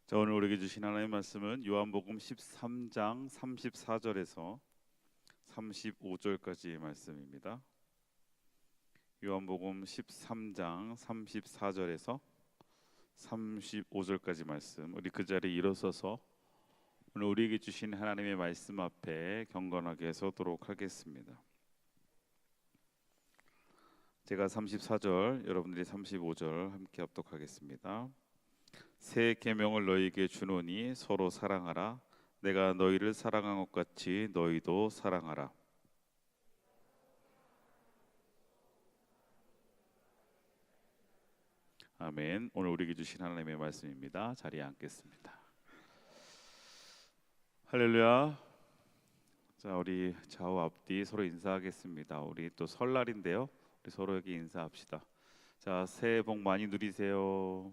자, 오늘 우리에게 주신 하나님의 말씀은 요한복음 13장 34절에서 35절까지의 말씀입니다. 요한복음 13장 34절에서 35절까지 말씀, 우리 그 자리에 일어서서 오늘 우리에게 주신 하나님의 말씀 앞에 경건하게 서도록 하겠습니다. 제가 34절, 여러분들이 35절 함께 합독하겠습니다. 새 계명을 너희에게 주노니 서로 사랑하라. 내가 너희를 사랑한 것 같이 너희도 사랑하라. 아멘. 오늘 우리에게 주신 하나님의 말씀입니다. 자리에 앉겠습니다. 할렐루야. 자, 우리 좌우 앞뒤 서로 인사하겠습니다. 우리 또 설날인데요, 우리 서로에게 인사합시다. 자, 새해 복 많이 누리세요.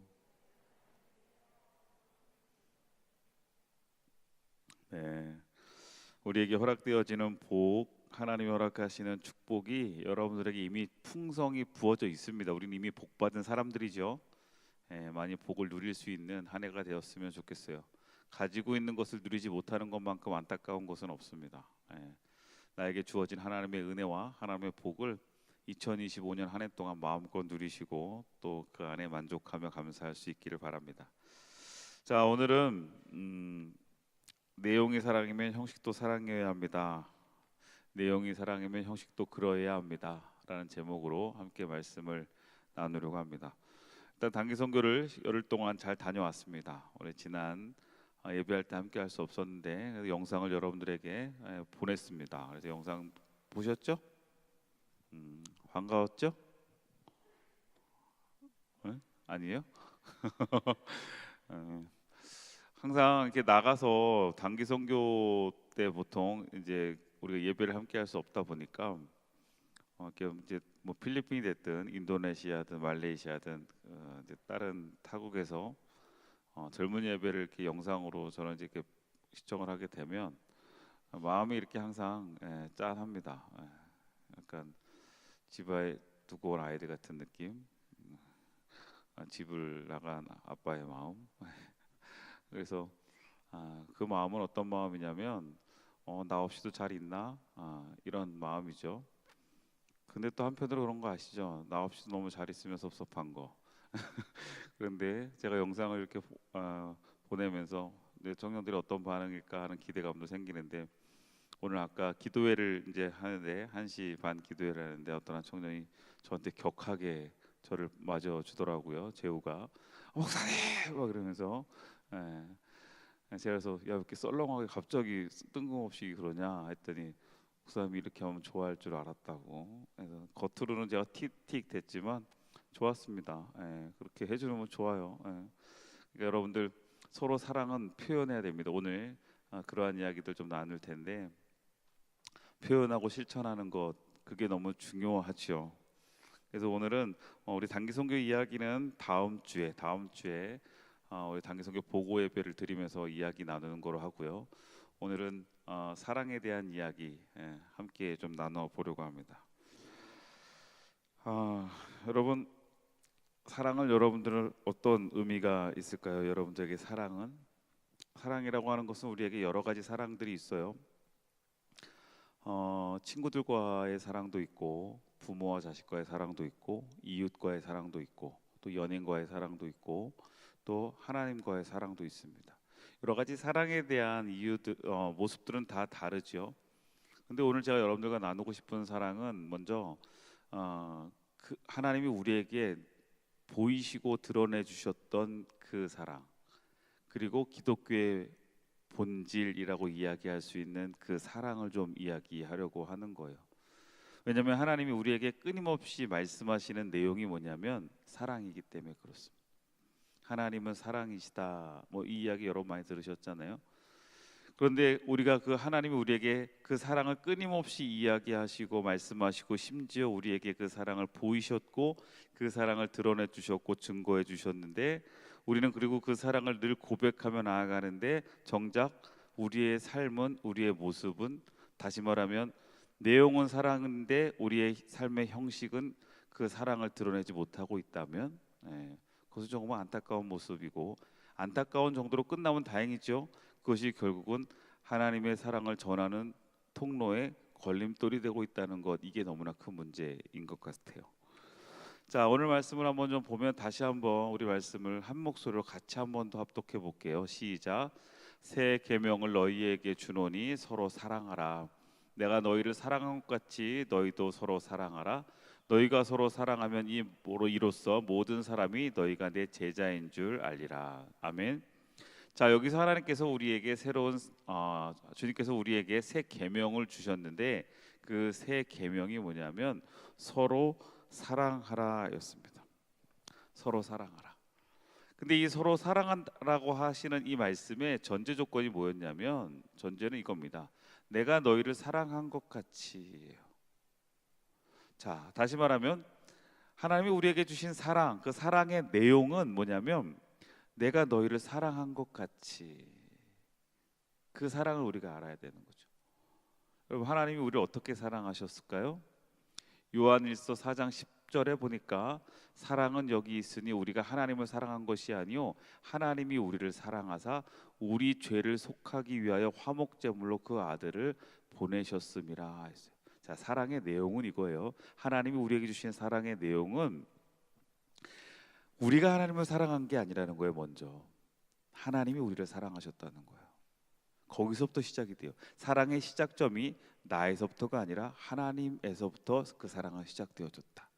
네, 우리에게 허락되어지는 복, 하나님이 허락하시는 축복이 여러분들에게 이미 풍성히 부어져 있습니다. 우리는 이미 복받은 사람들이죠. 많이 복을 누릴 수 있는 한 해가 되었으면 좋겠어요. 가지고 있는 것을 누리지 못하는 것만큼 안타까운 것은 없습니다. 나에게 주어진 하나님의 은혜와 하나님의 복을 2025년 한 해 동안 마음껏 누리시고 또 그 안에 만족하며 감사할 수 있기를 바랍니다. 자, 오늘은 내용이 사랑이면 형식도 사랑해야 합니다. 내용이 사랑이면 형식도 그러해야 합니다. 라는 제목으로 함께 말씀을 나누려고 합니다. 일단 단기 선교를 열흘 동안 잘 다녀왔습니다. 올해 지난 예배할 때 함께 할 수 없었는데 영상을 여러분들에게 보냈습니다. 그래서 영상 보셨죠? 반가웠죠? 아니에요? 항상 이렇게 나가서 단기 선교 때 보통 이제 우리가 예배를 함께 할 수 없다 보니까 이렇게 이제 뭐 필리핀이 됐든 인도네시아든 말레이시아든 이제 다른 타국에서 젊은 예배를 이렇게 영상으로 저는 이제 이렇게 시청을 하게 되면 마음이 이렇게 항상 짠합니다. 약간 집에 두고 온 아이들 같은 느낌, 집을 나간 아빠의 마음. 그래서 그 마음은 어떤 마음이냐면 나 없이도 잘 있나? 이런 마음이죠. 근데 또 한편으로 그런 거 아시죠? 나 없이도 너무 잘 있으면 섭섭한 거. 그런데 제가 영상을 이렇게 보내면서 내 청년들이 어떤 반응일까 하는 기대감도 생기는데, 오늘 아까 기도회를 이제 하는데 1시 반 기도회를 하는데 어떤 한 청년이 저한테 격하게 저를 맞아 주더라고요. 재우가 목사님 막 그러면서 제가 그래서 야, 이렇게 썰렁하게 갑자기 뜬금없이 그러냐 했더니 목사님이 이렇게 하면 좋아할 줄 알았다고. 그래서 겉으로는 제가 틱틱 됐지만 좋았습니다. 그렇게 해주면 좋아요. 그러니까 여러분들 서로 사랑은 표현해야 됩니다. 오늘 그러한 이야기들 좀 나눌 텐데, 표현하고 실천하는 것, 그게 너무 중요하죠. 그래서 오늘은 우리 단기 선교 이야기는 다음 주에 우리 단기 선교 보고 예배를 드리면서 이야기 나누는 거로 하고요. 오늘은 사랑에 대한 이야기 함께 좀 나눠 보려고 합니다. 여러분, 사랑을 여러분들은 어떤 의미가 있을까요? 여러분들에게 사랑이라고 하는 것은 우리에게 여러 가지 사랑들이 있어요. 친구들과의 사랑도 있고, 부모와 자식과의 사랑도 있고, 이웃과의 사랑도 있고, 또 연인과의 사랑도 있고, 또 하나님과의 사랑도 있습니다. 여러 가지 사랑에 대한 이유들, 모습들은 다 다르죠. 근데 오늘 제가 여러분들과 나누고 싶은 사랑은 먼저 그 하나님이 우리에게 보이시고 드러내 주셨던 그 사랑, 그리고 기독교의 본질이라고 이야기할 수 있는 그 사랑을 좀 이야기하려고 하는 거예요. 왜냐하면 하나님이 우리에게 끊임없이 말씀하시는 내용이 뭐냐면 사랑이기 때문에 그렇습니다. 하나님은 사랑이시다. 뭐 이 이야기 여러분 많이 들으셨잖아요. 그런데 우리가 그 하나님이 우리에게 그 사랑을 끊임없이 이야기하시고 말씀하시고, 심지어 우리에게 그 사랑을 보이셨고 그 사랑을 드러내 주셨고 증거해 주셨는데, 우리는 그리고 그 사랑을 늘 고백하며 나아가는데 정작 우리의 삶은, 우리의 모습은, 다시 말하면 내용은 사랑인데 우리의 삶의 형식은 그 사랑을 드러내지 못하고 있다면 그것은 정말 안타까운 모습이고 안타까운 정도로 끝나면 다행이죠. 그것이 결국은 하나님의 사랑을 전하는 통로에 걸림돌이 되고 있다는 것, 이게 너무나 큰 문제인 것 같아요. 자, 오늘 말씀을 한번 좀 보면 다시 한번 우리 말씀을 한 목소리로 같이 한번 더 합독해 볼게요. 시작. 새 계명을 너희에게 주노니 서로 사랑하라. 내가 너희를 사랑한 것 같이 너희도 서로 사랑하라. 너희가 서로 사랑하면 이로써 모든 사람이 너희가 내 제자인 줄 알리라. 아멘. 자, 여기서 하나님께서 우리에게 주님께서 우리에게 새 계명을 주셨는데, 그 새 계명이 뭐냐면 서로 사랑하라였습니다. 서로 사랑하라. 근데 이 서로 사랑하라고 하시는 이 말씀의 전제 조건이 뭐였냐면, 전제는 이겁니다. 내가 너희를 사랑한 것 같이. 자, 다시 말하면 하나님이 우리에게 주신 사랑, 그 사랑의 내용은 뭐냐면 내가 너희를 사랑한 것 같이, 그 사랑을 우리가 알아야 되는 거죠. 여러분, 하나님이 우리를 어떻게 사랑하셨을까요? 요한일서 4장 10절에 보니까 사랑은 여기 있으니 우리가 하나님을 사랑한 것이 아니요 하나님이 우리를 사랑하사 우리 죄를 속하기 위하여 화목제물로 그 아들을 보내셨음이라 했어요. 자, 사랑의 내용은 이거예요. 하나님이 우리에게 주신 사랑의 내용은 우리가 하나님을 사랑한 게 아니라는 거예요. 먼저 하나님이 우리를 사랑하셨다는 거예요. 거기서부터 시작이 돼요. 사랑의 시작점이 나에서부터가 아니라 하나님에서부터 그 사랑은 시작되어졌다.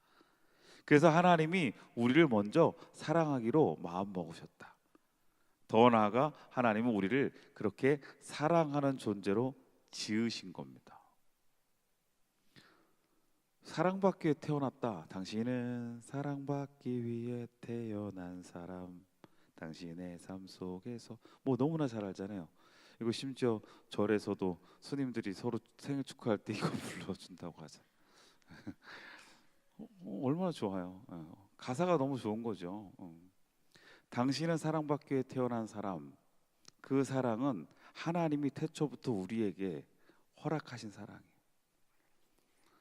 그래서 하나님이 우리를 먼저 사랑하기로 마음 먹으셨다. 더 나아가 하나님은 우리를 그렇게 사랑하는 존재로 지으신 겁니다. 사랑받기 위해 태어났다. 당신은 사랑받기 위해 태어난 사람. 당신의 삶 속에서, 뭐 너무나 잘 알잖아요. 이거 심지어 절에서도 스님들이 서로 생일 축하할 때 이거 불러준다고 하죠. 얼마나 좋아요. 가사가 너무 좋은 거죠. 당신은 사랑받기 위해 태어난 사람. 그 사랑은 하나님이 태초부터 우리에게 허락하신 사랑이에요.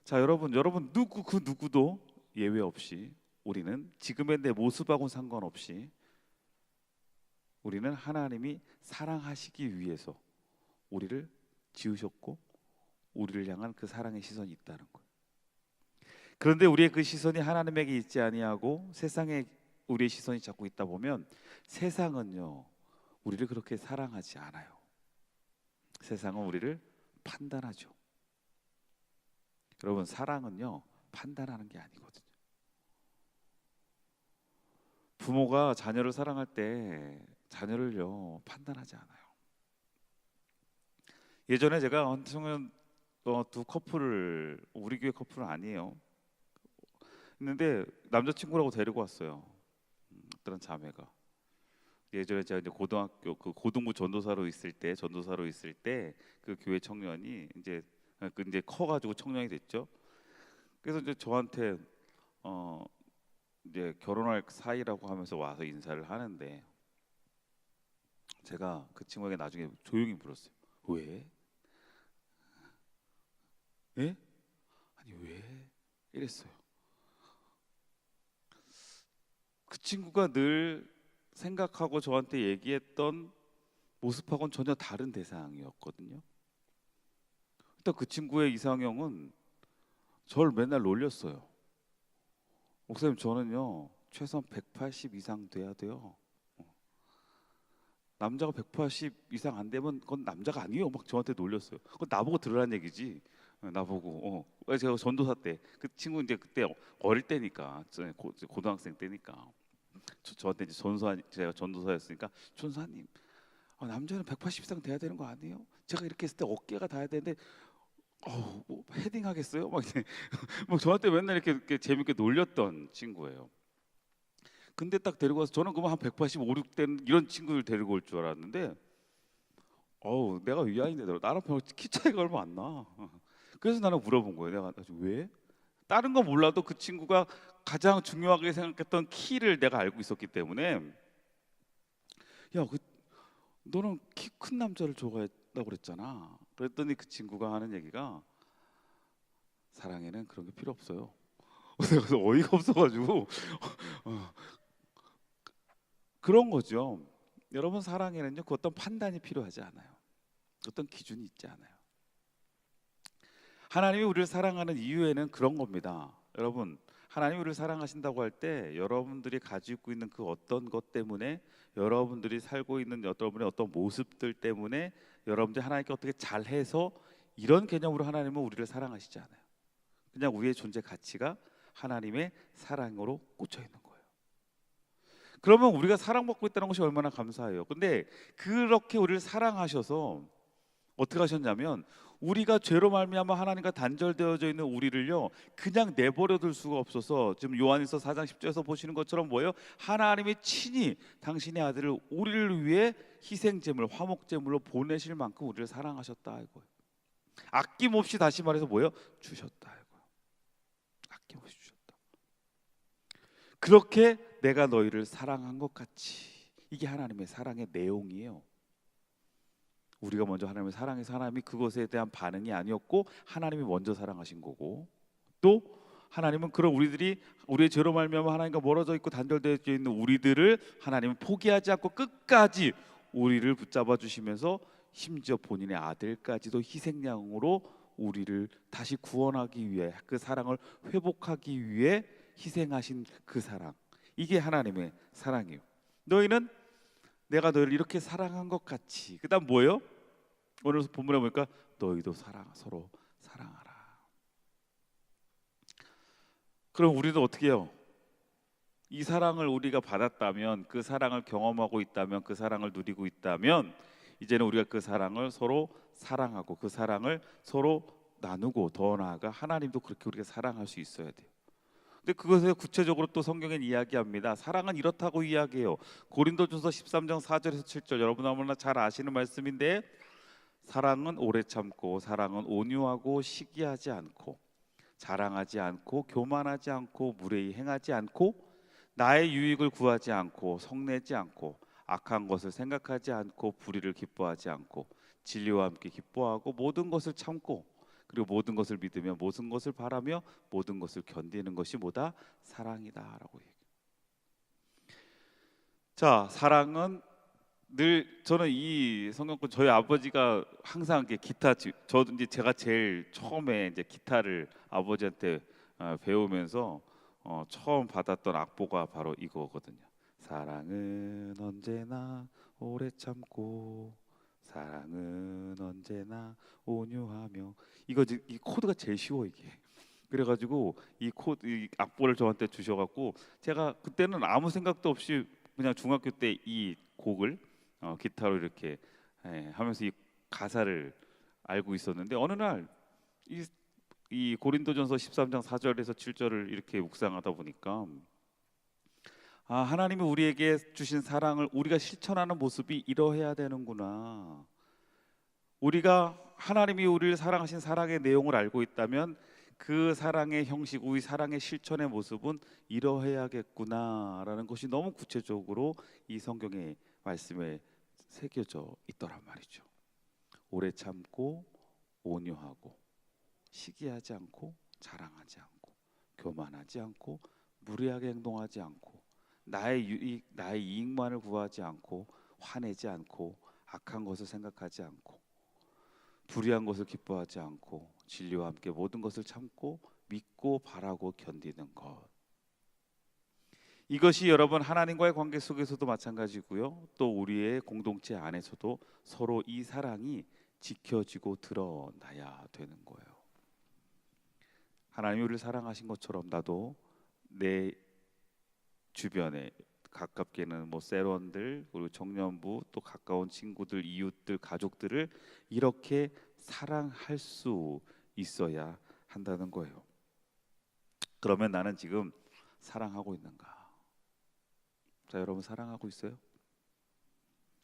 자, 여러분 그 누구도 예외 없이 우리는 지금의 내 모습하고는 상관없이 우리는 하나님이 사랑하시기 위해서 우리를 지으셨고 우리를 향한 그 사랑의 시선이 있다는 거예요. 그런데 우리의 그 시선이 하나님에게 있지 아니하고 세상에 우리의 시선이 자꾸 있다 보면 세상은요 우리를 그렇게 사랑하지 않아요. 세상은 우리를 판단하죠. 여러분, 사랑은요 판단하는 게 아니거든요. 부모가 자녀를 사랑할 때 자녀를요 판단하지 않아요. 예전에 제가 한청년 두 커플을, 우리 교회 커플은 아니에요, 했는데 남자친구라고 데리고 왔어요. 어떤 자매가. 예전에 제가 이제 고등학교 그 고등부 전도사로 있을 때 그 교회 청년이 이제 커가지고 청년이 됐죠. 그래서 이제 저한테 이제 결혼할 사이라고 하면서 와서 인사를 하는데 제가 그 친구에게 나중에 조용히 물었어요. 왜? 예? 아니 왜? 이랬어요. 그 친구가 늘 생각하고 저한테 얘기했던 모습하고는 전혀 다른 대상이었거든요. 일단 그 친구의 이상형은 저를 맨날 놀렸어요. 목사님, 저는요 최소한 180 이상 돼야 돼요. 남자가 180 이상 안 되면 그건 남자가 아니에요. 막 저한테 놀렸어요. 그건 나보고 들으라는 얘기지. 나보고. 제가 전도사 때 그 친구 이제 그때 어릴 때니까 고등학생 때니까 저한테 이제 제가 전도사였으니까 전사님, 남자는 180 이상 돼야 되는 거 아니에요? 제가 이렇게 했을 때 어깨가 닿아야 되는데 뭐 헤딩 하겠어요? 막 이제 뭐 저한테 맨날 이렇게 재밌게 놀렸던 친구예요. 근데 딱 데리고 와서 저는 그만 한 185, 6 되는 이런 친구들 데리고 올 줄 알았는데 내가 위아인데 나랑 키 차이가 얼마 안 나. 그래서 나는 물어본 거예요. 내가 왜? 다른 거 몰라도 그 친구가 가장 중요하게 생각했던 키를 내가 알고 있었기 때문에 너는 키 큰 남자를 좋아했다고 그랬잖아. 그랬더니 그 친구가 하는 얘기가 사랑에는 그런 게 필요 없어요. 그래서 어이가 없어가지고 그런 거죠. 여러분 사랑에는요 그 어떤 판단이 필요하지 않아요. 어떤 기준이 있지 않아요. 하나님이 우리를 사랑하는 이유에는 그런 겁니다. 여러분, 하나님이 우리를 사랑하신다고 할 때 여러분들이 가지고 있는 그 어떤 것 때문에, 여러분들이 살고 있는 여러분의 어떤 모습들 때문에 여러분들이 하나님께 어떻게 잘해서, 이런 개념으로 하나님은 우리를 사랑하시지 않아요. 그냥 우리의 존재 가치가 하나님의 사랑으로 꽂혀 있는 거예요. 그러면 우리가 사랑받고 있다는 것이 얼마나 감사해요. 근데 그렇게 우리를 사랑하셔서 어떻게 하셨냐면, 우리가 죄로 말미암아 하나님과 단절되어져 있는 우리를요 그냥 내버려 둘 수가 없어서, 지금 요한일서 4장 10절에서 보시는 것처럼 뭐예요? 하나님이 친히 당신의 아들을 우리를 위해 희생제물, 화목제물로 보내실 만큼 우리를 사랑하셨다 이거예요. 아낌없이, 다시 말해서 뭐예요? 주셨다 이거예요. 아낌없이 주셨다. 그렇게 내가 너희를 사랑한 것 같이, 이게 하나님의 사랑의 내용이에요. 우리가 먼저 하나님을 사랑해서 하나님이 그것에 대한 반응이 아니었고 하나님이 먼저 사랑하신 거고, 또 하나님은 그런 우리들이 우리의 죄로 말미암아 하나님과 멀어져 있고 단절되어 있는 우리들을 하나님은 포기하지 않고 끝까지 우리를 붙잡아 주시면서 심지어 본인의 아들까지도 희생양으로 우리를 다시 구원하기 위해, 그 사랑을 회복하기 위해 희생하신 그 사랑, 이게 하나님의 사랑이에요. 너희는 내가 너희를 이렇게 사랑한 것 같이, 그다음 뭐예요? 오늘 본문에 보니까 너희도 서로 사랑하라. 그럼 우리는 어떻게 해요? 이 사랑을 우리가 받았다면, 그 사랑을 경험하고 있다면, 그 사랑을 누리고 있다면, 이제는 우리가 그 사랑을 서로 사랑하고 그 사랑을 서로 나누고, 더 나아가 하나님도 그렇게 우리가 사랑할 수 있어야 돼요. 근데 그것을 구체적으로 또 성경엔 이야기합니다. 사랑은 이렇다고 이야기해요. 고린도전서 13장 4절에서 7절, 여러분 너무나 잘 아시는 말씀인데, 사랑은 오래 참고, 사랑은 온유하고 시기하지 않고, 자랑하지 않고, 교만하지 않고, 무례히 행하지 않고, 나의 유익을 구하지 않고, 성내지 않고, 악한 것을 생각하지 않고, 불의를 기뻐하지 않고, 진리와 함께 기뻐하고, 모든 것을 참고, 그리고 모든 것을 믿으며, 모든 것을 바라며, 모든 것을 견디는 것이 뭐다? 사랑이다라고 얘기해요. 자, 사랑은 늘, 저는 이 성경권, 저희 아버지가 항상 이렇게 저도 이제 제가 제일 처음에 이제 기타를 아버지한테 배우면서 처음 받았던 악보가 바로 이거거든요. 사랑은 언제나 오래 참고, 사랑은 언제나 온유하며. 이 코드가 제일 쉬워 이게. 그래가지고 이 악보를 저한테 주셔갖고, 제가 그때는 아무 생각도 없이 그냥 중학교 때 이 곡을 기타로 이렇게 하면서 이 가사를 알고 있었는데, 어느 날 이 고린도전서 13장 4절에서 7절을 이렇게 묵상하다 보니까, 하나님이 우리에게 주신 사랑을 우리가 실천하는 모습이 이러해야 되는구나. 우리가 하나님이 우리를 사랑하신 사랑의 내용을 알고 있다면, 그 사랑의 형식, 우리 사랑의 실천의 모습은 이러해야겠구나라는 것이 너무 구체적으로 이 성경의 말씀에 새겨져 있더란 말이죠. 오래 참고, 온유하고, 시기하지 않고, 자랑하지 않고, 교만하지 않고, 무례하게 행동하지 않고, 나의 이익만을 구하지 않고, 화내지 않고, 악한 것을 생각하지 않고, 불의한 것을 기뻐하지 않고, 진리와 함께 모든 것을 참고, 믿고, 바라고, 견디는 것. 이것이 여러분 하나님과의 관계 속에서도 마찬가지고요, 또 우리의 공동체 안에서도 서로 이 사랑이 지켜지고 드러나야 되는 거예요. 하나님이 우리를 사랑하신 것처럼 나도 내 주변에, 가깝게는 세론들, 그리고 청년부, 또 가까운 친구들, 이웃들, 가족들을 이렇게 사랑할 수 있어야 한다는 거예요. 그러면 나는 지금 사랑하고 있는가? 자, 여러분 사랑하고 있어요?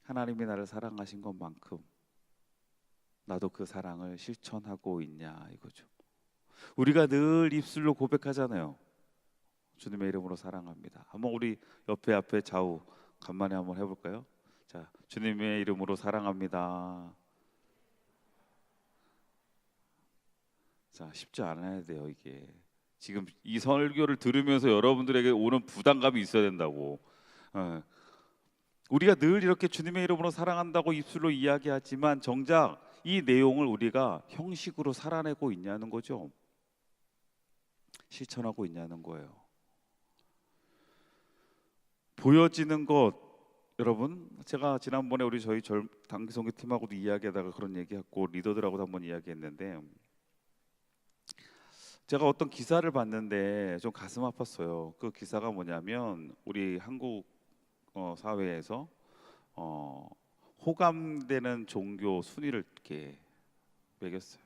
하나님이 나를 사랑하신 것만큼 나도 그 사랑을 실천하고 있냐 이거죠. 우리가 늘 입술로 고백하잖아요. 주님의 이름으로 사랑합니다. 한번 우리 앞에 좌우 간만에 한번 해볼까요? 자, 주님의 이름으로 사랑합니다. 자, 쉽지 않아야 돼요 이게. 지금 이 설교를 들으면서 여러분들에게 오는 부담감이 있어야 된다고. 우리가 늘 이렇게 주님의 이름으로 사랑한다고 입술로 이야기하지만 정작 이 내용을 우리가 형식으로 살아내고 있냐는 거죠. 실천하고 있냐는 거예요. 보여지는 것, 여러분, 제가 지난번에 우리 저희 단기성교 팀하고도 이야기하다가 그런 얘기했고 리더들하고도 한번 이야기했는데, 제가 어떤 기사를 봤는데 좀 가슴 아팠어요. 그 기사가 뭐냐면 우리 한국 사회에서 호감되는 종교 순위를 이렇게 매겼어요.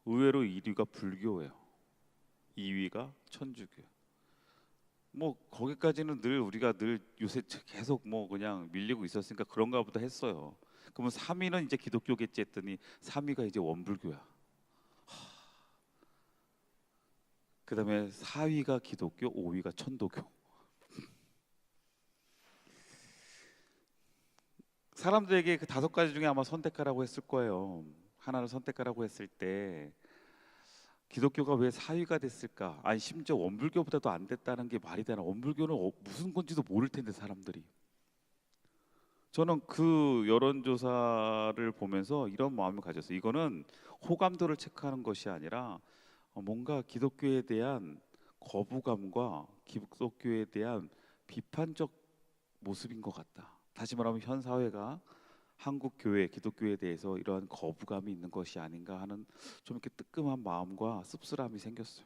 의외로 1위가 불교예요. 2위가 천주교. 뭐 거기까지는 늘 우리가 늘 요새 계속 뭐 그냥 밀리고 있었으니까 그런가 보다 했어요. 그러면 3위는 이제 기독교겠지 했더니 3위가 이제 원불교야. 그다음에 4위가 기독교, 5위가 천도교. 사람들에게 그 5가지 중에 아마 선택하라고 했을 거예요. 하나를 선택하라고 했을 때 기독교가 왜 4위가 됐을까? 아니 심지어 원불교보다도 안 됐다는 게 말이 되나? 원불교는 무슨 건지도 모를 텐데 사람들이. 저는 그 여론조사를 보면서 이런 마음을 가졌어요. 이거는 호감도를 체크하는 것이 아니라 뭔가 기독교에 대한 거부감과 기독교에 대한 비판적 모습인 것 같다. 다시 말하면 현 사회가 한국 교회, 기독교에 대해서 이러한 거부감이 있는 것이 아닌가 하는 좀 이렇게 뜨끔한 마음과 씁쓸함이 생겼어요.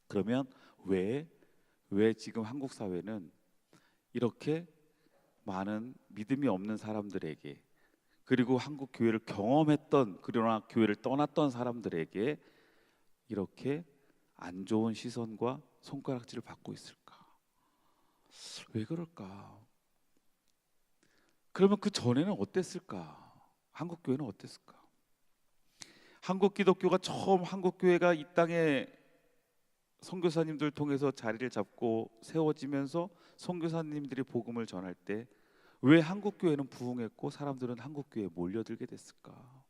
그러면 왜 지금 한국 사회는 이렇게 많은 믿음이 없는 사람들에게, 그리고 한국 교회를 경험했던 그러나 교회를 떠났던 사람들에게 이렇게 안 좋은 시선과 손가락질을 받고 있을까? 왜 그럴까? 그러면 그 전에는 어땠을까? 한국 교회는 어땠을까? 한국 기독교가 처음 한국 교회가 이 땅에 선교사님들 통해서 자리를 잡고 세워지면서 선교사님들이 복음을 전할 때 왜 한국 교회는 부흥했고 사람들은 한국 교회에 몰려들게 됐을까?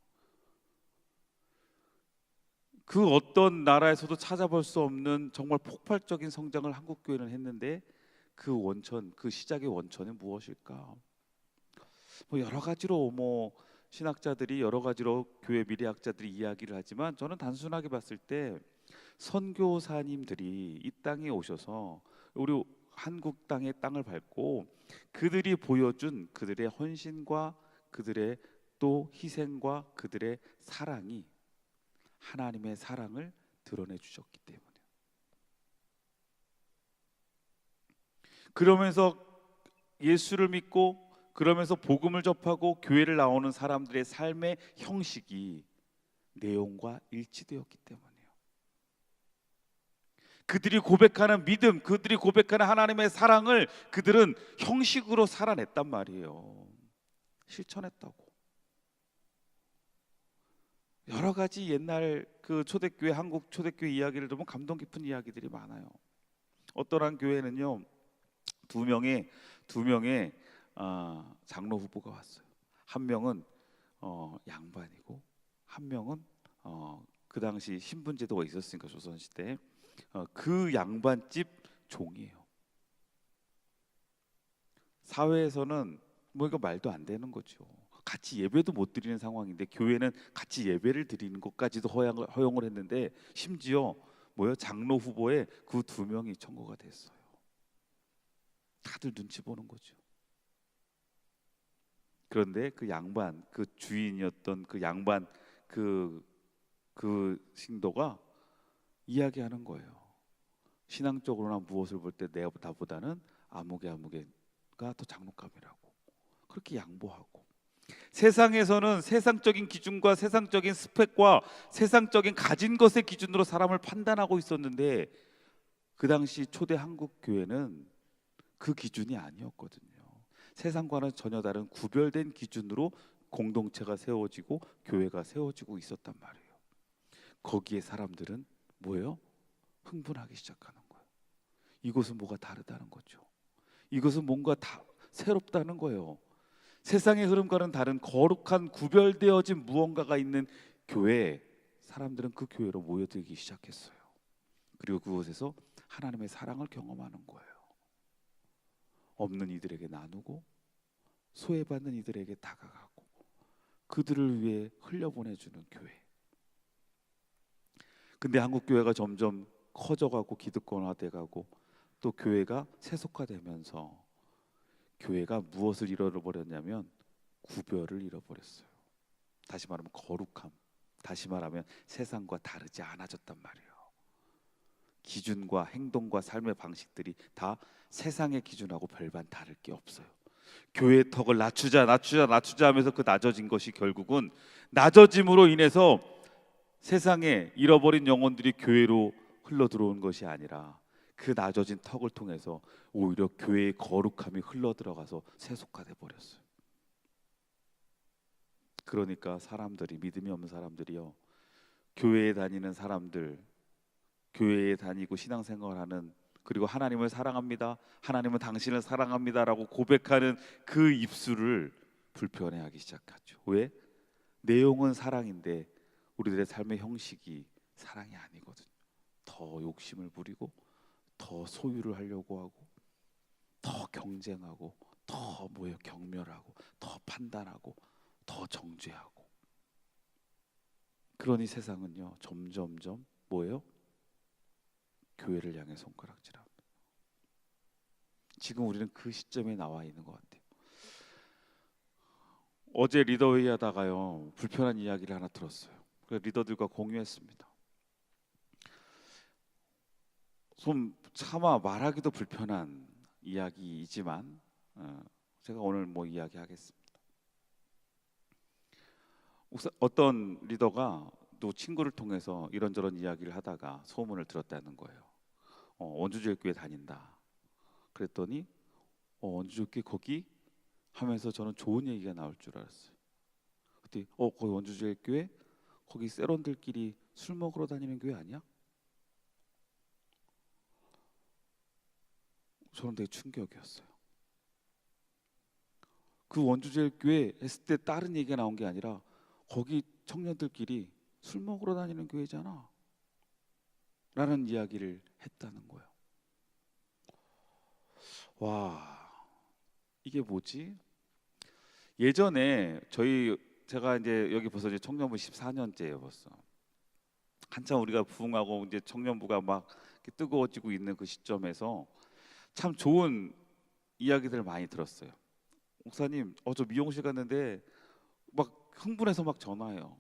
그 어떤 나라에서도 찾아볼 수 없는 정말 폭발적인 성장을 한국 교회는 했는데 그 원천, 그 시작의 원천은 무엇일까? 뭐 여러 가지로 신학자들이 여러 가지로 교회 미래학자들이 이야기를 하지만 저는 단순하게 봤을 때 선교사님들이 이 땅에 오셔서 우리 한국 땅의 땅을 밟고 그들이 보여준 그들의 헌신과 그들의 또 희생과 그들의 사랑이 하나님의 사랑을 드러내 주셨기 때문에, 그러면서 예수를 믿고 그러면서 복음을 접하고 교회를 나오는 사람들의 삶의 형식이 내용과 일치되었기 때문이에요. 그들이 고백하는 믿음, 그들이 고백하는 하나님의 사랑을 그들은 형식으로 살아냈단 말이에요. 실천했다고. 여러 가지 옛날 그 초대교회, 한국 초대교회 이야기를 들으면 감동 깊은 이야기들이 많아요. 어떠한 교회는요, 두 명의 장로 후보가 왔어요. 한 명은 양반이고 한 명은 그 당시 신분제도가 있었으니까 조선시대 그 양반집 종이에요. 사회에서는 뭐 이거 말도 안 되는 거죠. 같이 예배도 못 드리는 상황인데 교회는 같이 예배를 드리는 것까지도 허용을 했는데 심지어 장로 후보에 그 2명이 청구가 됐어요. 다들 눈치 보는 거죠. 그런데 그 양반, 그 주인이었던 그 양반 그 신도가 이야기하는 거예요. 신앙적으로나 무엇을 볼 때 나보다는 아무개가 더 장록감이라고. 그렇게 양보하고, 세상에서는 세상적인 기준과 세상적인 스펙과 세상적인 가진 것의 기준으로 사람을 판단하고 있었는데 그 당시 초대 한국 교회는 그 기준이 아니었거든요. 세상과는 전혀 다른 구별된 기준으로 공동체가 세워지고 교회가 세워지고 있었단 말이에요. 거기에 사람들은 흥분하기 시작하는 거예요. 이것은 뭐가 다르다는 거죠. 이것은 뭔가 다 새롭다는 거예요. 세상의 흐름과는 다른 거룩한 구별되어진 무언가가 있는 교회에 사람들은 그 교회로 모여들기 시작했어요. 그리고 그곳에서 하나님의 사랑을 경험하는 거예요. 없는 이들에게 나누고 소외받는 이들에게 다가가고 그들을 위해 흘려보내주는 교회. 근데 한국 교회가 점점 커져가고 기득권화돼가고 또 교회가 세속화되면서 교회가 무엇을 잃어버렸냐면 구별을 잃어버렸어요. 다시 말하면 거룩함, 다시 말하면 세상과 다르지 않아졌단 말이에요. 기준과 행동과 삶의 방식들이 다 세상의 기준하고 별반 다를 게 없어요. 교회의 턱을 낮추자 하면서 그 낮아진 것이 결국은 낮아짐으로 인해서 세상에 잃어버린 영혼들이 교회로 흘러 들어온 것이 아니라 그 낮아진 턱을 통해서 오히려 교회의 거룩함이 흘러 들어가서 세속화돼 버렸어요. 그러니까 사람들이, 믿음이 없는 사람들이요, 교회에 다니는 사람들, 교회에 다니고 신앙생활하는, 그리고 하나님을 사랑합니다, 하나님은 당신을 사랑합니다라고 고백하는 그 입술을 불편해하기 시작하죠. 왜? 내용은 사랑인데 우리들의 삶의 형식이 사랑이 아니거든요. 더 욕심을 부리고 더 소유를 하려고 하고 더 경쟁하고 더 경멸하고 더 판단하고 더 정죄하고. 그러니 세상은요 점점점 교회를 향해 손가락질합니다. 지금 우리는 그 시점에 나와 있는 것 같아요. 어제 리더 회의하다가요 불편한 이야기를 하나 들었어요. 그래서 리더들과 공유했습니다. 좀 차마 말하기도 불편한 이야기이지만 제가 오늘 이야기하겠습니다. 어떤 리더가 또 친구를 통해서 이런저런 이야기를 하다가 소문을 들었다는 거예요. 원주제일교회 다닌다. 그랬더니 원주제일교회 거기 하면서 저는 좋은 얘기가 나올 줄 알았어요. 그때 거기 원주제일교회 거기 세런들끼리 술 먹으러 다니는 교회 아니야? 저는 되게 충격이었어요. 그 원주제일교회 했을 때 다른 얘기가 나온 게 아니라 거기 청년들끼리 술 먹으러 다니는 교회잖아 라는 이야기를 했다는 거예요. 와, 이게 뭐지? 예전에 제가 이제 여기 벌써 이제 청년부 14년째예요 벌써. 한참 우리가 부흥하고 이제 청년부가 막 뜨거워지고 있는 그 시점에서 참 좋은 이야기들을 많이 들었어요. 목사님, 저 미용실 갔는데 막 흥분해서 막 전화해요.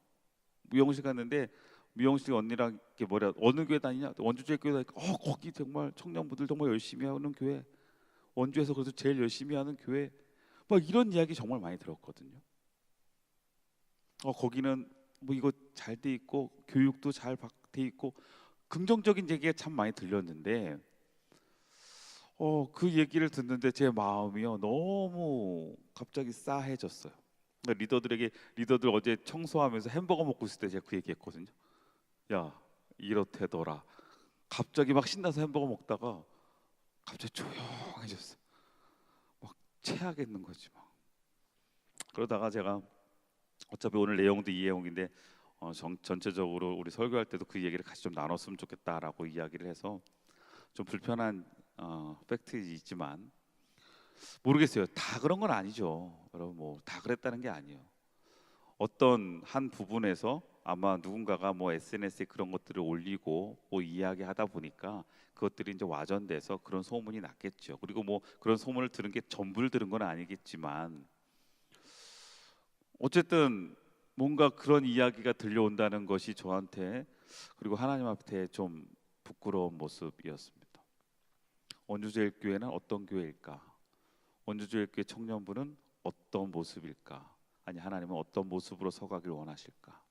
미용실 갔는데 미용실 언니랑 이렇게 어느 교회 다니냐? 원주제 교회 다니까 거기 정말 청년부들 정말 열심히 하는 교회. 원주에서 그래도 제일 열심히 하는 교회. 막 이런 이야기 정말 많이 들었거든요. 거기는 이거 잘 돼 있고 교육도 잘 돼 있고 긍정적인 얘기가 참 많이 들렸는데 그 얘기를 듣는데 제 마음이요 너무 갑자기 싸해졌어요. 리더들 어제 청소하면서 햄버거 먹고 있을 때 제가 그 얘기했거든요. 야, 이렇대더라. 갑자기 막 신나서 햄버거 먹다가 갑자기 조용해졌어요. 막 체하겠는 거지 막. 그러다가 제가 어차피 오늘 내용도 이 내용인데 전체적으로 우리 설교할 때도 그 얘기를 같이 좀 나눴으면 좋겠다라고 이야기를 해서 좀 불편한 팩트이지만 모르겠어요. 다 그런 건 아니죠. 여러분 다 그랬다는 게 아니에요. 어떤 한 부분에서 아마 누군가가 SNS에 그런 것들을 올리고 이야기하다 보니까 그것들이 이제 와전돼서 그런 소문이 났겠죠. 그리고 그런 소문을 들은 게 전부를 들은 건 아니겠지만 어쨌든 뭔가 그런 이야기가 들려온다는 것이 저한테 그리고 하나님 앞에 좀 부끄러운 모습이었습니다. 원주제일교회는 어떤 교회일까? 원주제일교회 청년부는 어떤 모습일까? 아니 하나님은 어떤 모습으로 서가길 원하실까?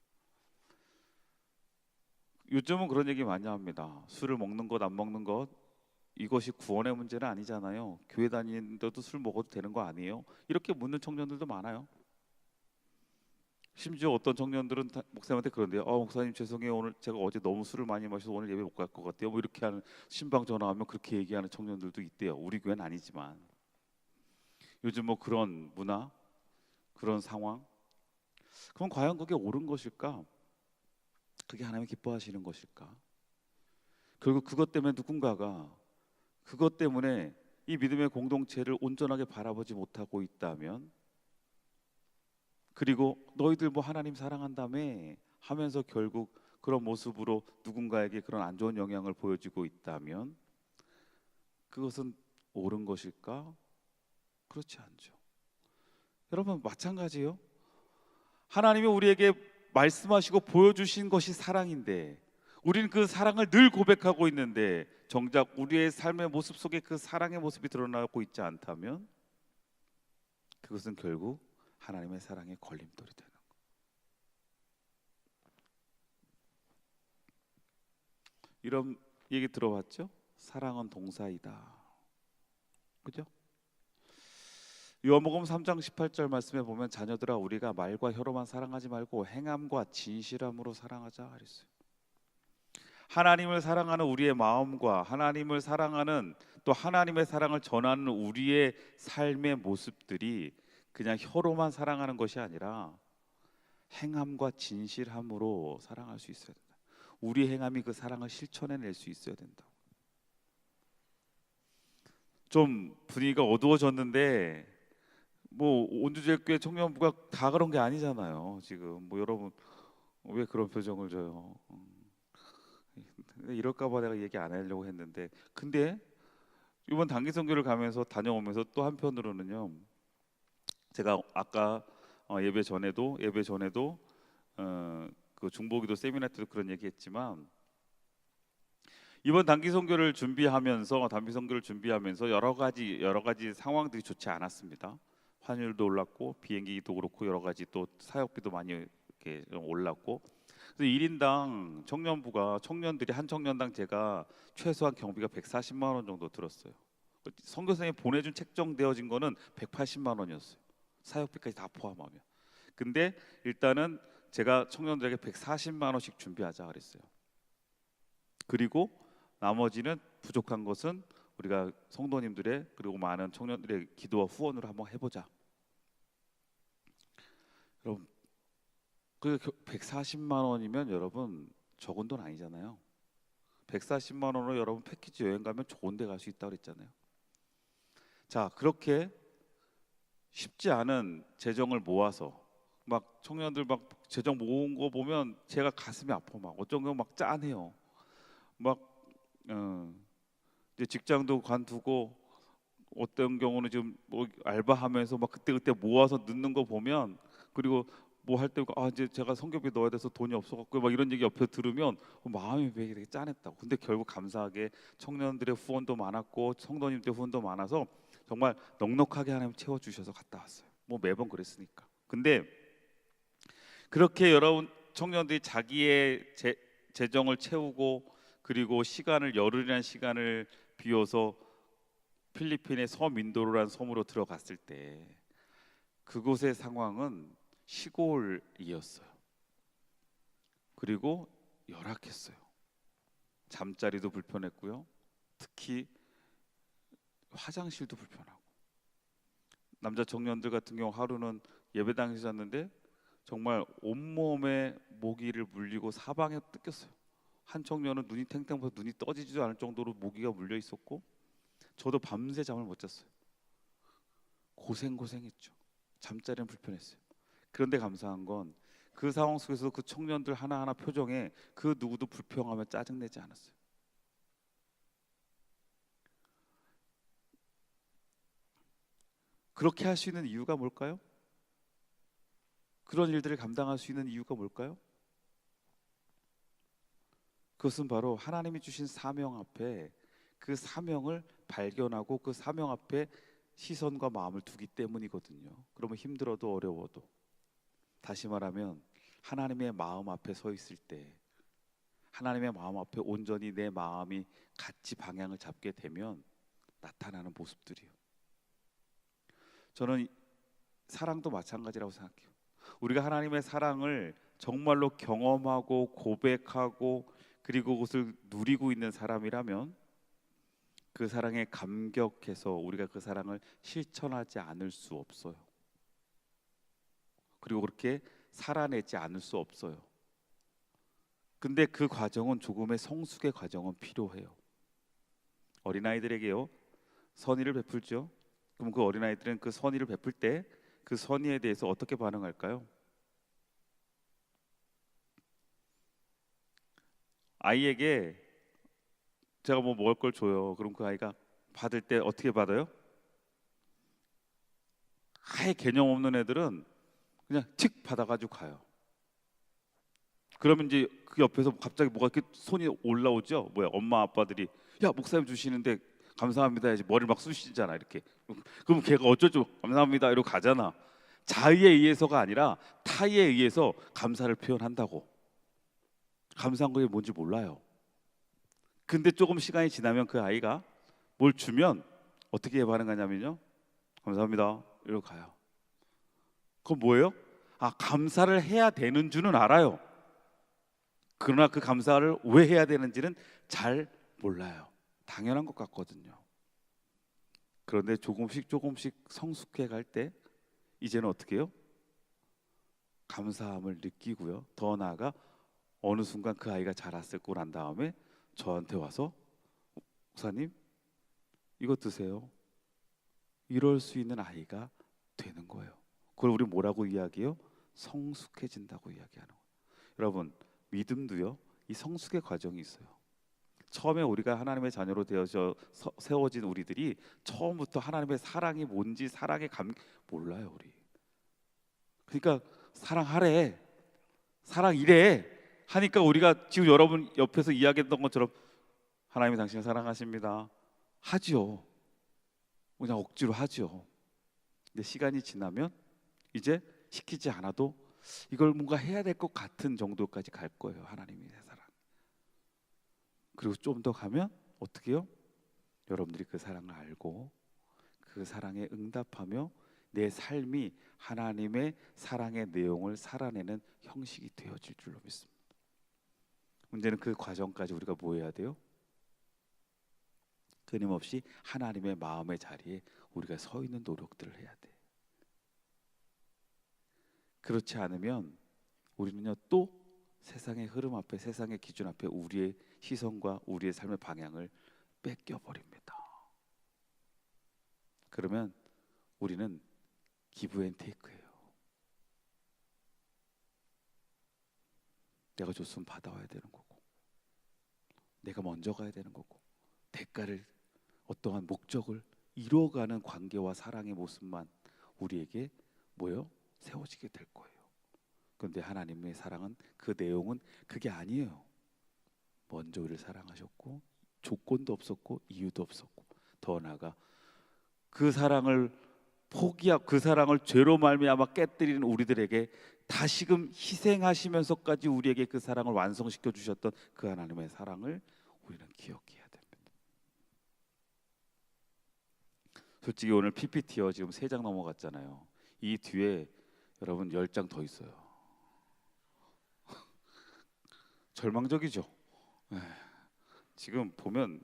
요즘은 그런 얘기 많이 합니다. 술을 먹는 것 안 먹는 것 이것이 구원의 문제는 아니잖아요. 교회 다니는데도 술 먹어도 되는 거 아니에요? 이렇게 묻는 청년들도 많아요. 심지어 어떤 청년들은 목사님한테 그런데요. 목사님 죄송해요. 오늘 제가 어제 너무 술을 많이 마셔서 오늘 예배 못 갈 것 같아요. 이렇게 하는 신방 전화하면 그렇게 얘기하는 청년들도 있대요. 우리 교회는 아니지만 요즘 그런 문화, 그런 상황. 그럼 과연 그게 옳은 것일까? 그게 하나님 기뻐하시는 것일까? 결국 그것 때문에 누군가가 그것 때문에 이 믿음의 공동체를 온전하게 바라보지 못하고 있다면, 그리고 너희들 뭐 하나님 사랑한다며 하면서 결국 그런 모습으로 누군가에게 그런 안 좋은 영향을 보여주고 있다면 그것은 옳은 것일까? 그렇지 않죠. 여러분 마찬가지요. 하나님이 우리에게 말씀하시고 보여주신 것이 사랑인데 우리는 그 사랑을 늘 고백하고 있는데 정작 우리의 삶의 모습 속에 그 사랑의 모습이 드러나고 있지 않다면 그것은 결국 하나님의 사랑의 걸림돌이 되는 거예요. 이런 얘기 들어봤죠? 사랑은 동사이다. 그죠? 요한복음 3장 18절 말씀에 보면 자녀들아 우리가 말과 혀로만 사랑하지 말고 행함과 진실함으로 사랑하자 그랬어요. 하나님을 사랑하는 우리의 마음과 하나님을 사랑하는 또 하나님의 사랑을 전하는 우리의 삶의 모습들이 그냥 혀로만 사랑하는 것이 아니라 행함과 진실함으로 사랑할 수 있어야 된다. 우리 행함이 그 사랑을 실천해낼 수 있어야 된다. 좀 분위기가 어두워졌는데 뭐 온주제교회 청년부가 다 그런 게 아니잖아요. 지금 뭐 여러분 왜 그런 표정을 줘요? 이럴까봐 내가 얘기 안 하려고 했는데, 근데 이번 단기 선교를 가면서 다녀오면서 또 한편으로는요, 제가 아까 예배 전에도 그 중보기도 세미나 때도 그런 얘기했지만 이번 단기 선교를 준비하면서 여러 가지 상황들이 좋지 않았습니다. 환율도 올랐고 비행기도 그렇고 여러 가지 또 사역비도 많이 이렇게 좀 올랐고, 그래서 1인당 청년들이 한 청년당 제가 최소한 경비가 140만 원 정도 들었어요. 선교사님이 보내준 책정되어진 거는 180만 원이었어요. 사역비까지 다 포함하면. 근데 일단은 제가 청년들에게 140만 원씩 준비하자 그랬어요. 그리고 나머지는 부족한 것은 우리가 성도님들의 그리고 많은 청년들의 기도와 후원으로 한번 해보자. 여러분 그 140만 원이면 여러분 적은 돈 아니잖아요. 140만 원으로 여러분 패키지 여행 가면 좋은 데 갈 수 있다고 그랬잖아요. 자, 그렇게 쉽지 않은 재정을 모아서 막 청년들 막 재정 모은 거 보면 제가 가슴이 아파. 막 어떤 경우 막 짠해요. 막 이제 직장도 관두고 어떤 경우는 지금 뭐 알바하면서 막 그때 모아서 넣는 거 보면, 그리고 뭐 할 때 이제 제가 성교비 넣어야 돼서 돈이 없어갖고 막 이런 얘기 옆에 들으면 마음이 되게 짠했다고. 근데 결국 감사하게 청년들의 후원도 많았고 성도님들의 후원도 많아서 정말 넉넉하게 하나님 채워주셔서 갔다 왔어요. 뭐 매번 그랬으니까. 근데 그렇게 여러분 청년들이 자기의 재정을 채우고 그리고 열흘이라는 시간을 비워서 필리핀의 서민도로라는 섬으로 들어갔을 때 그곳의 상황은 시골이었어요. 그리고 열악했어요. 잠자리도 불편했고요. 특히 화장실도 불편하고. 남자 청년들 같은 경우 하루는 예배당에서 잤는데 정말 온몸에 모기를 물리고 사방에 뜯겼어요. 한 청년은 눈이 탱탱해서 눈이 떠지지도 않을 정도로 모기가 물려 있었고, 저도 밤새 잠을 못 잤어요. 고생했죠. 잠자리는 불편했어요. 그런데 감사한 건 그 상황 속에서 그 청년들 하나하나 표정에 그 누구도 불평하며 짜증내지 않았어요. 그렇게 할 수 있는 이유가 뭘까요? 그런 일들을 감당할 수 있는 이유가 뭘까요? 그것은 바로 하나님이 주신 사명 앞에 그 사명을 발견하고 그 사명 앞에 시선과 마음을 두기 때문이거든요. 그러면 힘들어도 어려워도, 다시 말하면 하나님의 마음 앞에 서 있을 때, 하나님의 마음 앞에 온전히 내 마음이 같이 방향을 잡게 되면 나타나는 모습들이요. 저는 사랑도 마찬가지라고 생각해요. 우리가 하나님의 사랑을 정말로 경험하고 고백하고 그리고 그것을 누리고 있는 사람이라면 그 사랑에 감격해서 우리가 그 사랑을 실천하지 않을 수 없어요. 그리고 그렇게 살아내지 않을 수 없어요. 근데 그 과정은 조금의 성숙의 과정은 필요해요. 어린아이들에게요, 선의를 베풀죠. 그럼 그 어린아이들은 그 선의를 베풀 때 그 선의에 대해서 어떻게 반응할까요? 아이에게 제가 뭐 먹을 걸 줘요. 그럼 그 아이가 받을 때 어떻게 받아요? 아예 개념 없는 애들은 그냥 틱 받아가지고 가요. 그러면 이제 그 옆에서 갑자기 뭐가 이렇게 손이 올라오죠. 뭐야, 엄마 아빠들이 야 목사님 주시는데 감사합니다 해야지 머리를 막 쑤시잖아 이렇게. 그럼 걔가 어쩌죠? 감사합니다 이러고 가잖아. 자의에 의해서가 아니라 타의에 의해서 감사를 표현한다고. 감사한 게 뭔지 몰라요. 근데 조금 시간이 지나면 그 아이가 뭘 주면 어떻게 반응하냐면요, 감사합니다 이러고 가요. 그건 뭐예요? 아, 감사를 해야 되는 줄은 알아요. 그러나 그 감사를 왜 해야 되는지는 잘 몰라요. 당연한 것 같거든요. 그런데 조금씩 조금씩 성숙해 갈 때 이제는 어떻게 해요? 감사함을 느끼고요. 더 나아가 어느 순간 그 아이가 자랐고 난 다음에 저한테 와서 목사님 이거 드세요. 이럴 수 있는 아이가 되는 거예요. 그걸 우리 뭐라고 이야기해요? 성숙해진다고 이야기하는 거예요. 여러분, 믿음도요, 이 성숙의 과정이 있어요. 처음에 우리가 하나님의 자녀로 되어져 세워진 우리들이 처음부터 하나님의 사랑이 뭔지 사랑의 감 몰라요 우리. 그러니까 사랑하래, 사랑이래 하니까 우리가 지금 여러분 옆에서 이야기했던 것처럼 하나님이 당신을 사랑하십니다 하지요. 그냥 억지로 하지요. 근데 시간이 지나면 이제 시키지 않아도 이걸 뭔가 해야 될 것 같은 정도까지 갈 거예요. 하나님의 사랑. 그리고 좀 더 가면 어떻게 해요? 여러분들이 그 사랑을 알고 그 사랑에 응답하며 내 삶이 하나님의 사랑의 내용을 살아내는 형식이 되어질 줄로 믿습니다. 문제는 그 과정까지 우리가 뭐 해야 돼요? 끊임없이 하나님의 마음의 자리에 우리가 서 있는 노력들을 해야 돼. 그렇지 않으면 우리는요 또 세상의 흐름 앞에, 세상의 기준 앞에 우리의 시선과 우리의 삶의 방향을 뺏겨 버립니다. 그러면 우리는 기브 앤 테이크예요. 내가 줬으면 받아와야 되는 거고, 내가 먼저 가야 되는 거고, 대가를 어떠한 목적을 이루어가는 관계와 사랑의 모습만 우리에게 뭐요? 세워지게 될 거예요. 그런데 하나님의 사랑은 그 내용은 그게 아니에요. 먼저 우리를 사랑하셨고 조건도 없었고 이유도 없었고 더 나아가 그 사랑을 포기하고 그 사랑을 죄로 말미암아 깨뜨리는 우리들에게 다시금 희생하시면서까지 우리에게 그 사랑을 완성시켜 주셨던 그 하나님의 사랑을 우리는 기억해야 됩니다. 솔직히 오늘 PPT요 지금 3장 넘어갔잖아요. 이 뒤에 여러분 10장 더 있어요. 절망적이죠. 지금 보면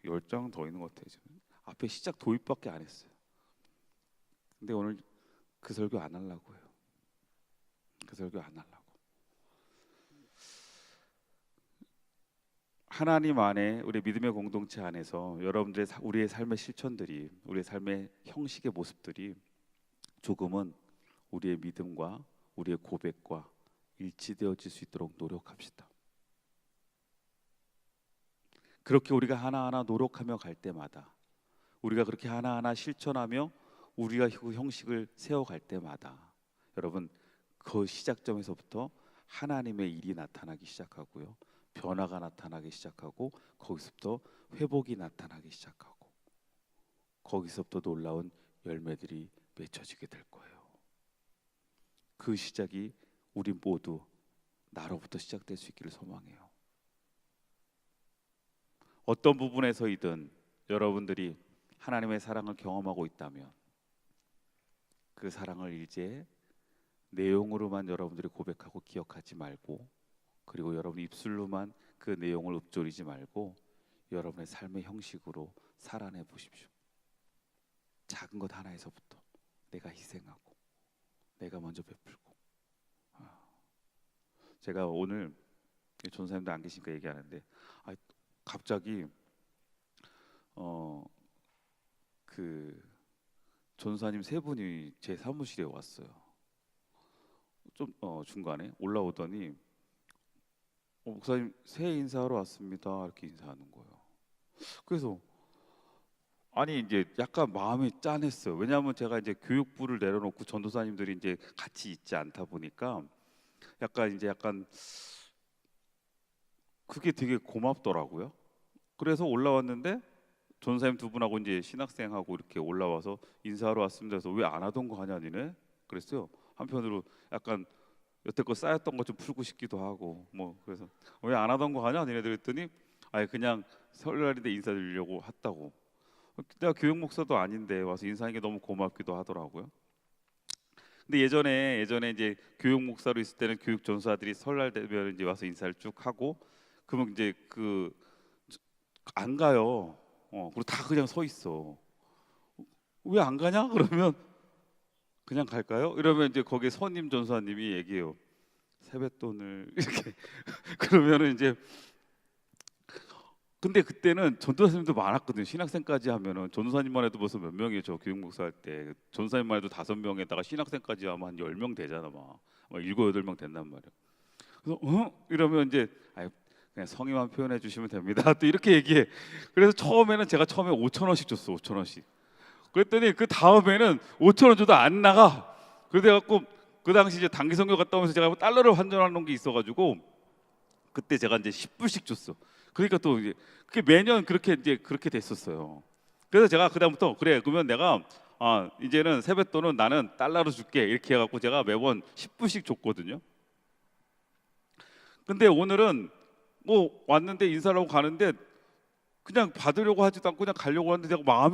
10장 더 있는 것 같아요. 지금 앞에 시작 도입밖에 안 했어요. 근데 오늘 그 설교 안 하려고 해요. 그 설교 안 하려고. 하나님 안에 우리 믿음의 공동체 안에서 여러분들의 우리의 삶의 실천들이, 우리의 삶의 형식의 모습들이 조금은 우리의 믿음과 우리의 고백과 일치되어질 수 있도록 노력합시다. 그렇게 우리가 하나하나 노력하며 갈 때마다, 우리가 그렇게 하나하나 실천하며 우리가 그 형식을 세워갈 때마다 여러분 그 시작점에서부터 하나님의 일이 나타나기 시작하고요, 변화가 나타나기 시작하고 거기서부터 회복이 나타나기 시작하고 거기서부터 놀라운 열매들이 맺혀지게 될 거예요. 그 시작이 우리 모두 나로부터 시작될 수 있기를 소망해요. 어떤 부분에서이든 여러분들이 하나님의 사랑을 경험하고 있다면 그 사랑을 이제 내용으로만 여러분들이 고백하고 기억하지 말고, 그리고 여러분 입술로만 그 내용을 읊조리지 말고 여러분의 삶의 형식으로 살아내 보십시오. 작은 것 하나에서부터 내가 희생하고 내가 먼저 베풀고. 제가 오늘 전사님도 안 계시니까 얘기하는데 갑자기 어, 그 전사님 세 분이 제 사무실에 왔어요. 좀 중간에 올라오더니 목사님 새해 인사하러 왔습니다. 이렇게 인사하는 거예요. 그래서 아니 이제 약간 마음이 짠했어요. 왜냐하면 제가 이제 교육부를 내려놓고 전도사님들이 이제 같이 있지 않다 보니까 약간 그게 되게 고맙더라고요. 그래서 올라왔는데 전사님 두 분하고 이제 신학생하고 이렇게 올라와서 인사하러 왔습니다. 그래서 왜 안 하던 거 하냐 니네? 그랬어요. 한편으로 약간 여태껏 쌓였던 거 좀 풀고 싶기도 하고 뭐 그래서 왜 안 하던 거 하냐 니네들 했더니 아예 그냥 설날인데 인사드리려고 했다고. 내가 교육 목사도 아닌데 와서 인사하는 게 너무 고맙기도 하더라고요. 근데 예전에 이제 교육 목사로 있을 때는 교육 전사들이 설날 되면 이제 와서 인사를 쭉 하고 그러면 이제 그 안 가요. 그리고 다 그냥 서 있어. 왜 안 가냐? 그러면 그냥 갈까요? 이러면 이제 거기 선임 전사님이 얘기해요. 세뱃돈을 이렇게 그러면은 이제 근데 그때는 전도사님도 많았거든요. 신학생까지 하면은 전도사님만 해도 벌써 몇 명이에요. 저 교육 목사할 때 전도사님만 해도 5명에다가 신학생까지 하면 한 10명 되잖아 막 7, 8명 된단 말이야. 그래서 이러면 이제 그냥 성의만 표현해 주시면 됩니다. 또 이렇게 얘기해. 그래서 제가 처음에 5천 원씩 줬어. 5천 원씩. 그랬더니 그 다음에는 5천 원 줘도 안 나가. 그래갖고 그 당시 이제 단기 선교 갔다 오면서 제가 달러를 환전하는 게 있어가지고 그때 제가 이제 10불씩 줬어. 그러니까 또 이제 그게 매년 그렇게 됐었어요. 그래서 제가 그다음부터 그래 그러면 내가 이제는 세뱃돈은 나는 달러로 줄게 이렇게 해갖고 제가 매번 10불씩 줬거든요. 근데 오늘은 뭐 왔는데 인사를 하고 가는데 그냥 받으려고 하지도 않고 그냥 가려고 하는데 내가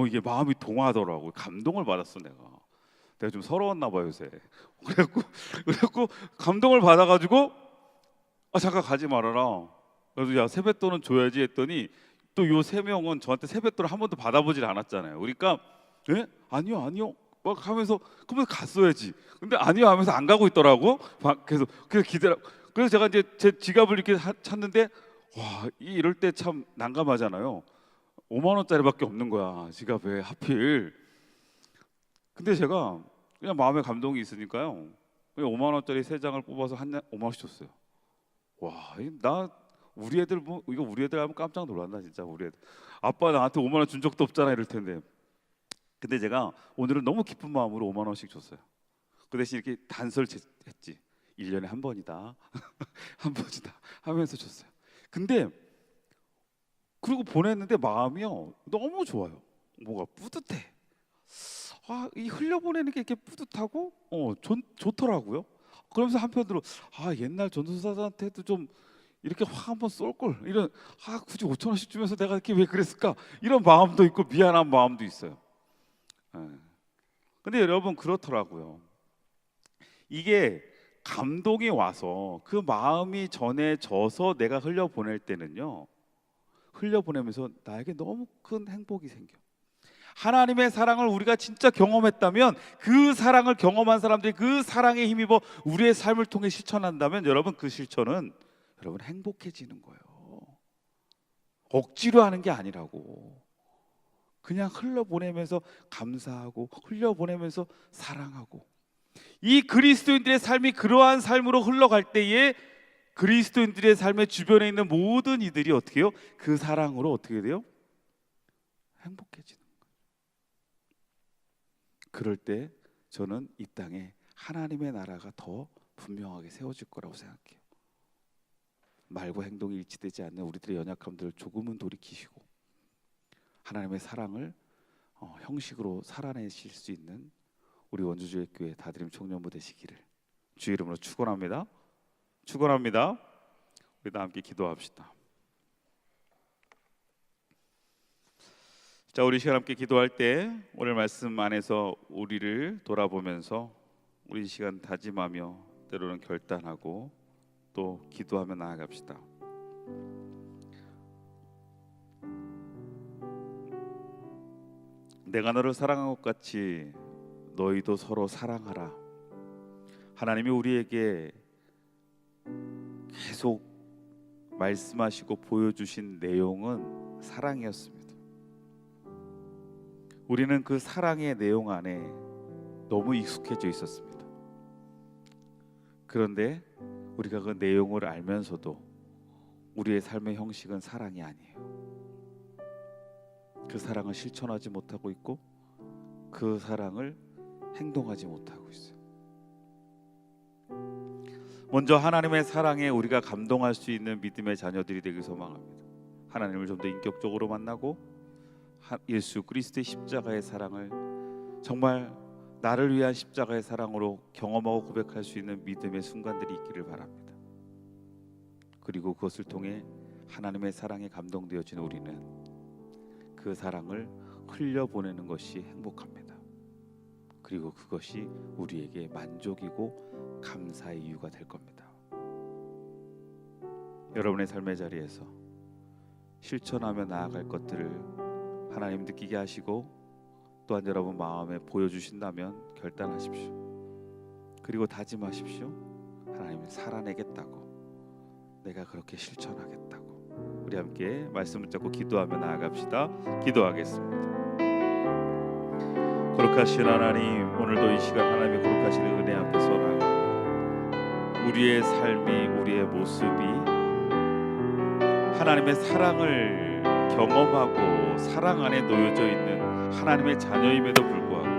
이게 마음이 동하더라고. 감동을 받았어 내가 좀 서러웠나 봐요 요새. 그래갖고 감동을 받아가지고 잠깐 가지 말아라. 그래서 야 세뱃돈은 줘야지 했더니 또 요 3명은 저한테 세뱃돈을 한 번도 받아보질 않았잖아요. 그러니까 아니요 막 하면서 그러면 갔어야지. 근데 아니요 하면서 안 가고 있더라고. 그래서 기다려. 그래서 제가 이제 제 지갑을 이렇게 찾는데 이럴 때 참 난감하잖아요. 5만 원짜리밖에 없는 거야 지갑에 하필. 근데 제가 그냥 마음에 감동이 있으니까요. 그냥 5만 원짜리 3장을 뽑아서 5만 원씩 줬어요. 나 우리 애들 뭐 이거 우리 애들 하면 깜짝 놀란다 진짜. 우리 애들 아빠 나한테 5만 원 준 적도 없잖아 이럴 텐데. 근데 제가 오늘은 너무 기쁜 마음으로 5만 원씩 줬어요. 그 대신 이렇게 단설했지. 1년에 한 번이다. 한 번이다 하면서 줬어요. 근데 그리고 보냈는데 마음이요 너무 좋아요. 뭐가 뿌듯해. 이 흘려보내는 게 이렇게 뿌듯하고 좋더라고요. 그러면서 한편으로 옛날 전도사한테도 좀 이렇게 확 한번 쏠 걸. 이런 굳이 5천 원씩 주면서 내가 이렇게 왜 그랬을까? 이런 마음도 있고 미안한 마음도 있어요. 근데 여러분 그렇더라고요. 이게 감동이 와서 그 마음이 전해져서 내가 흘려보낼 때는요. 흘려보내면서 나에게 너무 큰 행복이 생겨. 하나님의 사랑을 우리가 진짜 경험했다면 그 사랑을 경험한 사람들이 그 사랑에 힘입어 우리의 삶을 통해 실천한다면 여러분 그 실천은 여러분 행복해지는 거예요. 억지로 하는 게 아니라고. 그냥 흘려보내면서 감사하고 흘려보내면서 사랑하고. 이 그리스도인들의 삶이 그러한 삶으로 흘러갈 때에 그리스도인들의 삶의 주변에 있는 모든 이들이 어떻게 해요? 그 사랑으로 어떻게 돼요? 행복해지는 거예요. 그럴 때 저는 이 땅에 하나님의 나라가 더 분명하게 세워질 거라고 생각해요. 말과 행동이 일치되지 않는 우리들의 연약함들을 조금은 돌이키시고 하나님의 사랑을 형식으로 살아내실 수 있는 우리 원주주의교회 다드림 청년부 되시기를 주의 이름으로 축원합니다. 축원합니다. 우리 다 함께 기도합시다. 자, 우리 시간 함께 기도할 때 오늘 말씀 안에서 우리를 돌아보면서 우리 시간 다짐하며 때로는 결단하고 또 기도하며 나아갑시다. 내가 너를 사랑한 것 같이 너희도 서로 사랑하라. 하나님이 우리에게 계속 말씀하시고 보여주신 내용은 사랑이었습니다. 우리는 그 사랑의 내용 안에 너무 익숙해져 있었습니다. 그런데 우리가 그 내용을 알면서도 우리의 삶의 형식은 사랑이 아니에요. 그 사랑을 실천하지 못하고 있고 그 사랑을 행동하지 못하고 있어요. 먼저 하나님의 사랑에 우리가 감동할 수 있는 믿음의 자녀들이 되길 소망합니다. 하나님을 좀 더 인격적으로 만나고 예수 그리스도의 십자가의 사랑을 정말 나를 위한 십자가의 사랑으로 경험하고 고백할 수 있는 믿음의 순간들이 있기를 바랍니다. 그리고 그것을 통해 하나님의 사랑에 감동되어진 우리는 그 사랑을 흘려보내는 것이 행복합니다. 그리고 그것이 우리에게 만족이고 감사의 이유가 될 겁니다. 여러분의 삶의 자리에서 실천하며 나아갈 것들을 하나님 느끼게 하시고 또한 여러분 마음에 보여주신다면 결단하십시오. 그리고 다짐하십시오. 하나님을 살아내겠다고, 내가 그렇게 실천하겠다고. 우리 함께 말씀 붙잡고 기도하며 나아갑시다. 기도하겠습니다. 거룩하신 하나님, 오늘도 이 시간 하나님의 거룩하신 은혜 앞에서 나아갑니다. 우리의 삶이, 우리의 모습이 하나님의 사랑을 경험하고 사랑 안에 놓여져 있는 하나님의 자녀임에도 불구하고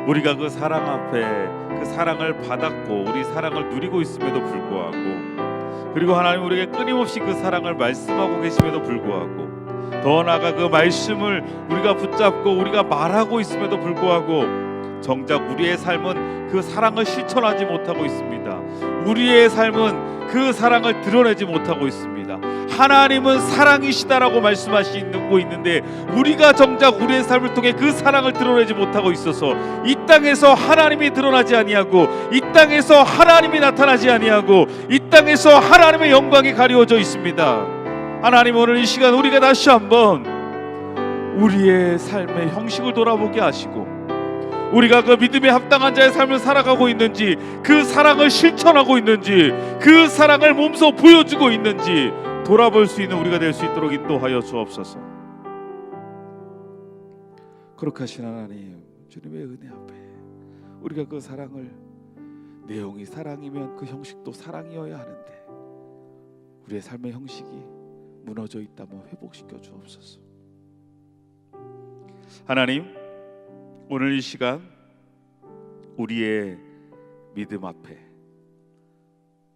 우리가 그 사랑 앞에 그 사랑을 받았고 우리 사랑을 누리고 있음에도 불구하고, 그리고 하나님 우리에게 끊임없이 그 사랑을 말씀하고 계심에도 불구하고, 더 나아가 그 말씀을 우리가 붙잡고 우리가 말하고 있음에도 불구하고 정작 우리의 삶은 그 사랑을 실천하지 못하고 있습니다. 우리의 삶은 그 사랑을 드러내지 못하고 있습니다. 하나님은 사랑이시다라고 말씀하시고 있는데 우리가 정작 우리의 삶을 통해 그 사랑을 드러내지 못하고 있어서 이 땅에서 하나님이 드러나지 아니하고, 이 땅에서 하나님이 나타나지 아니하고, 이 땅에서 하나님의 영광이 가리워져 있습니다. 하나님, 오늘 이 시간 우리가 다시 한번 우리의 삶의 형식을 돌아보게 하시고 우리가 그 믿음에 합당한 자의 삶을 살아가고 있는지, 그 사랑을 실천하고 있는지, 그 사랑을 몸소 보여주고 있는지 돌아볼 수 있는 우리가 될 수 있도록 인도하여 주옵소서. 거룩하신 하나님, 주님의 은혜 앞에 우리가 그 사랑을, 내용이 사랑이면 그 형식도 사랑이어야 하는데 우리의 삶의 형식이 무너져 있다면 회복시켜 주옵소서. 하나님, 오늘 이 시간 우리의 믿음 앞에,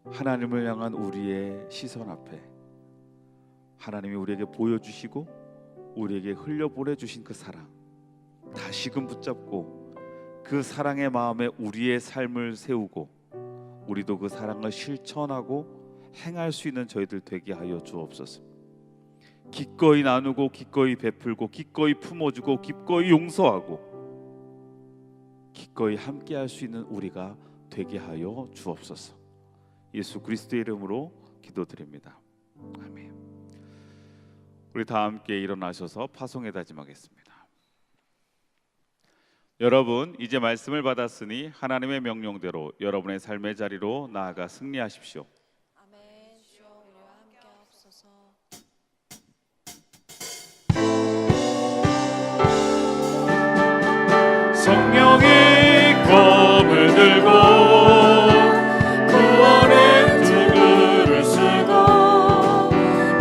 하나님을 향한 우리의 시선 앞에 하나님이 우리에게 보여주시고 우리에게 흘려보내주신 그 사랑 다시금 붙잡고 그 사랑의 마음에 우리의 삶을 세우고 우리도 그 사랑을 실천하고 행할 수 있는 저희들 되게 하여 주옵소서. 기꺼이 나누고 기꺼이 베풀고 기꺼이 품어주고 기꺼이 용서하고 기꺼이 함께 할 수 있는 우리가 되게 하여 주옵소서. 예수 그리스도의 이름으로 기도드립니다. 아멘. 우리 다 함께 일어나셔서 파송에 다짐하겠습니다. 여러분, 이제 말씀을 받았으니 하나님의 명령대로 여러분의 삶의 자리로 나아가 승리하십시오. 아멘. 주여 우리와 함께 하옵소서. 성령의 검을 들고 구원의 투구를 쓰고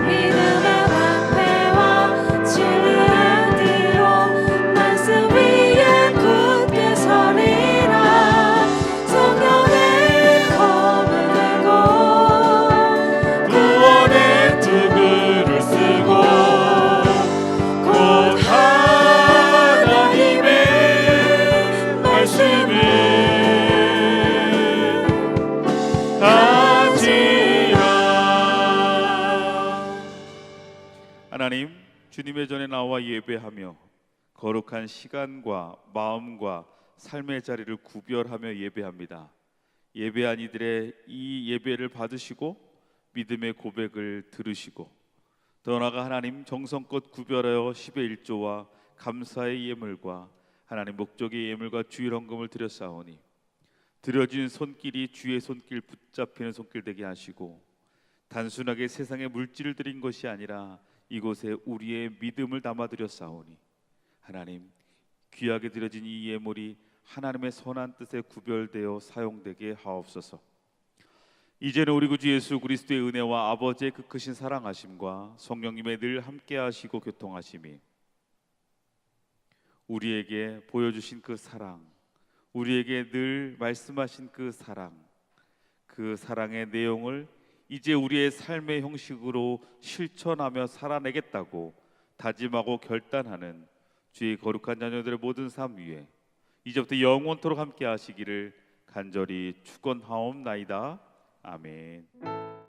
믿음의 방패와 진리의 뒤로 말씀 위에 굳게 서리라. 성령의 검을 들고 구원의 투구를 쓰고 곧 하나님의 말씀을 가지라. 하나님, 주님의 전에 나와 예배하며 거룩한 시간과 마음과 삶의 자리를 구별하며 예배합니다. 예배한 이들의 이 예배를 받으시고 믿음의 고백을 들으시고 더 나아가 하나님 정성껏 구별하여 10의 1조와 감사의 예물과 하나님 목적의 예물과 주일 헌금을 드렸사오니 드려진 손길이 주의 손길 붙잡히는 손길 되게 하시고 단순하게 세상의 물질을 드린 것이 아니라 이곳에 우리의 믿음을 담아드렸사오니 하나님, 귀하게 드려진 이 예물이 하나님의 선한 뜻에 구별되어 사용되게 하옵소서. 이제는 우리 구주 예수 그리스도의 은혜와 아버지의 그 크신 사랑하심과 성령님의 늘 함께하시고 교통하심이 우리에게 보여주신 그 사랑, 우리에게 늘 말씀하신 그 사랑, 그 사랑의 내용을 이제 우리의 삶의 형식으로 실천하며 살아내겠다고 다짐하고 결단하는 주의 거룩한 자녀들의 모든 삶 위에 이제부터 영원토록 함께 하시기를 간절히 축원하옵나이다. 아멘.